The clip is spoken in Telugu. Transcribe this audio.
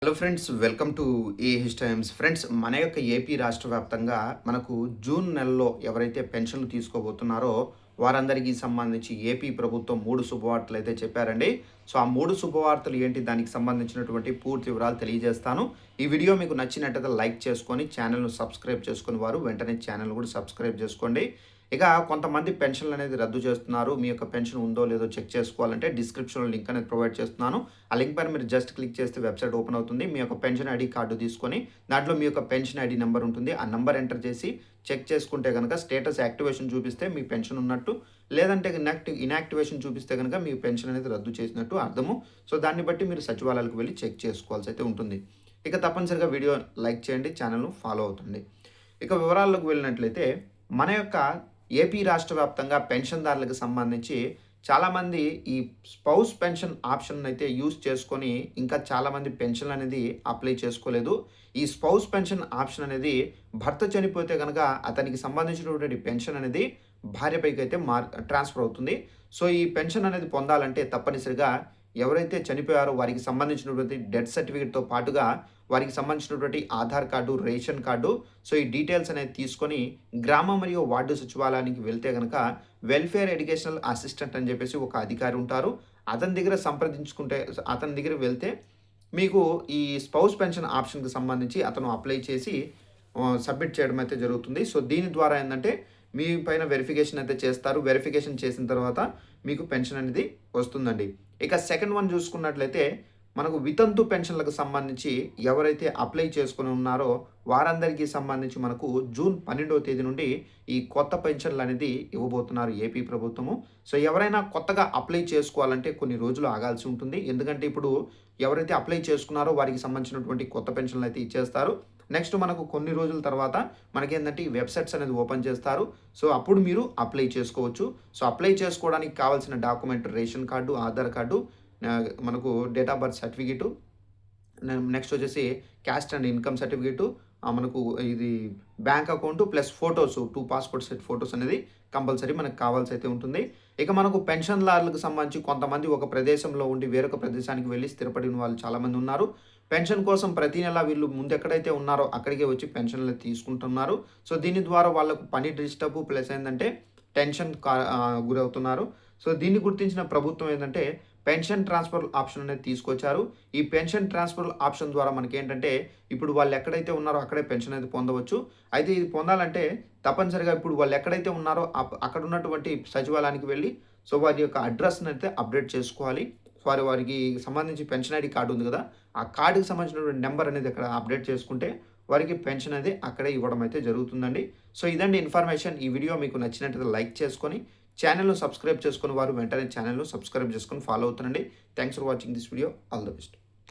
Hello friends, welcome to AH times. Friends, మన యొక్క ఏపీ రాష్ట్ర వ్యాప్తంగా మనకు జూన్ నెలలో ఎవరైతే పెన్షన్లు తీసుకోబోతున్నారో వారందరికీ సంబంధించి ఏపీ ప్రభుత్వం 3 శుభవార్తలు అయితే చెప్పారండి. సో ఆ 3 శుభవార్తలు ఏంటి, దానికి సంబంధించినటువంటి పూర్తి వివరాలు తెలియజేస్తాను. ఈ వీడియో మీకు నచ్చినట్టయితే లైక్ చేసుకొని ఛానల్ను సబ్స్క్రైబ్ చేసుకుని వారు వెంటనే ఛానల్ కూడా సబ్స్క్రైబ్ చేసుకోండి. ఇక కొంతమంది పెన్షన్లు అనేది రద్దు చేస్తున్నారు. మీ యొక్క పెన్షన్ ఉందో లేదో చెక్ చేసుకోవాలంటే డిస్క్రిప్షన్లో లింక్ అనేది ప్రొవైడ్ చేస్తున్నాను. ఆ లింక్ పైన మీరు జస్ట్ క్లిక్ చేస్తే వెబ్సైట్ ఓపెన్ అవుతుంది. మీ యొక్క పెన్షన్ ఐడి కార్డు తీసుకొని దాంట్లో మీ యొక్క పెన్షన్ ఐడి నెంబర్ ఉంటుంది. ఆ నెంబర్ ఎంటర్ చేసి చెక్ చేసుకుంటే కనుక స్టేటస్ యాక్టివేషన్ చూపిస్తే మీ పెన్షన్ ఉన్నట్టు, లేదంటే ఇన్యాక్టివేషన్ చూపిస్తే కనుక మీ పెన్షన్ అనేది రద్దు చేసినట్టు అర్థము. సో దాన్ని బట్టి మీరు సచివాలయాలకు వెళ్ళి చెక్ చేసుకోవాల్సి అయితే ఉంటుంది. ఇక తప్పనిసరిగా వీడియో లైక్ చేయండి, ఛానల్ను ఫాలో అవుతుంది. ఇక వివరాల్లోకి వెళ్ళినట్లయితే మన యొక్క ఏపీ రాష్ట్ర వ్యాప్తంగా పెన్షన్దారులకు సంబంధించి చాలామంది ఈ స్పౌస్ పెన్షన్ ఆప్షన్ అయితే యూజ్ చేసుకొని ఇంకా చాలామంది పెన్షన్ అనేది అప్లై చేసుకోలేదు. ఈ స్పౌస్ పెన్షన్ ఆప్షన్ అనేది భర్త చనిపోతే కనుక అతనికి సంబంధించినటువంటి పెన్షన్ అనేది భార్యపైకి అయితే ట్రాన్స్ఫర్ అవుతుంది. సో ఈ పెన్షన్ అనేది పొందాలంటే తప్పనిసరిగా ఎవరైతే చనిపోయారో వారికి సంబంధించినటువంటి డెత్ సర్టిఫికేట్తో పాటుగా వారికి సంబంధించినటువంటి Aadhaar card, ration card, so ఈ డీటెయిల్స్ అనేది తీసుకొని గ్రామ మరియు వార్డు సచివాలయానికి వెళ్తే కనుక వెల్ఫేర్ ఎడ్యుకేషనల్ అసిస్టెంట్ అని చెప్పేసి ఒక అధికారి ఉంటారు. అతని దగ్గర సంప్రదించుకుంటే, అతని దగ్గర వెళ్తే మీకు ఈ స్పౌస్ పెన్షన్ ఆప్షన్కి సంబంధించి అతను అప్లై చేసి సబ్మిట్ చేయడం అయితే జరుగుతుంది. సో దీని ద్వారా ఏంటంటే మీ పైన వెరిఫికేషన్ అయితే చేస్తారు. వెరిఫికేషన్ చేసిన తర్వాత మీకు పెన్షన్ అనేది వస్తుందండి. ఇక సెకండ్ వన్ చూసుకున్నట్లయితే మనకు వితంతు పెన్షన్లకు సంబంధించి ఎవరైతే అప్లై చేసుకుని ఉన్నారో వారందరికీ సంబంధించి మనకు జూన్ 12వ తేదీ నుండి ఈ కొత్త పెన్షన్లు అనేది ఇవ్వబోతున్నారు ఏపీ ప్రభుత్వము. సో ఎవరైనా కొత్తగా అప్లై చేసుకోవాలంటే కొన్ని రోజులు ఆగాల్సి ఉంటుంది. ఎందుకంటే ఇప్పుడు ఎవరైతే అప్లై చేసుకున్నారో వారికి సంబంధించినటువంటి కొత్త పెన్షన్లు అయితే ఇచ్చేస్తారు. నెక్స్ట్ మనకు కొన్ని రోజుల తర్వాత మనకేంటంటే ఈ వెబ్సైట్స్ అనేది ఓపెన్ చేస్తారు. సో అప్పుడు మీరు అప్లై చేసుకోవచ్చు. సో అప్లై చేసుకోవడానికి కావాల్సిన document ration card, Aadhaar card, మనకు date of birth certificate, next వచ్చేసి క్యాస్ట్ అండ్ ఇన్కమ్ సర్టిఫికేటు, మనకు ఇది bank account plus photos, 2 passport set photos అనేది కంపల్సరీ మనకు కావాల్సి అయితే ఉంటుంది. ఇక మనకు పెన్షన్దారులకు సంబంధించి కొంతమంది ఒక ప్రదేశంలో ఉండి వేరొక ప్రదేశానికి వెళ్ళి స్థిరపడిన వాళ్ళు చాలామంది ఉన్నారు. పెన్షన్ కోసం ప్రతి నెల వీళ్ళు ముందు ఎక్కడైతే ఉన్నారో అక్కడికే వచ్చి పెన్షన్లు తీసుకుంటున్నారు. సో దీని ద్వారా వాళ్ళకు పని డిస్టర్బ్ ప్లస్ ఏంటంటే టెన్షన్ గురవుతున్నారు. సో దీన్ని గుర్తించిన ప్రభుత్వం ఏంటంటే పెన్షన్ ట్రాన్స్ఫర్ ఆప్షన్ అనేది తీసుకొచ్చారు. ఈ పెన్షన్ ట్రాన్స్ఫర్ ఆప్షన్ ద్వారా మనకి ఏంటంటే ఇప్పుడు వాళ్ళు ఎక్కడైతే ఉన్నారో అక్కడే పెన్షన్ అనేది పొందవచ్చు. అయితే ఇది పొందాలంటే తప్పనిసరిగా ఇప్పుడు వాళ్ళు ఎక్కడైతే ఉన్నారో అక్కడ ఉన్నటువంటి సచివాలయానికి వెళ్ళి సో వారి యొక్క అడ్రస్ని అయితే అప్డేట్ చేసుకోవాలి. వారికి సంబంధించి పెన్షన్ ఐడి కార్డు ఉంది కదా, ఆ కార్డుకి సంబంధించినటువంటి నెంబర్ అనేది అక్కడ అప్డేట్ చేసుకుంటే వారికి పెన్షన్ అనేది అక్కడే ఇవ్వడం అయితే జరుగుతుందండి. సో ఇదండి ఇన్ఫర్మేషన్. ఈ వీడియో మీకు నచ్చినట్లయితే లైక్ చేసుకొని ఛానల్ను సబ్స్క్రైబ్ చేసుకుని వారు వెంటనే ఛానల్ను సబ్స్క్రైబ్ చేసుకొని ఫాలో అవుతుండండి. Thanks for watching this video. All the best.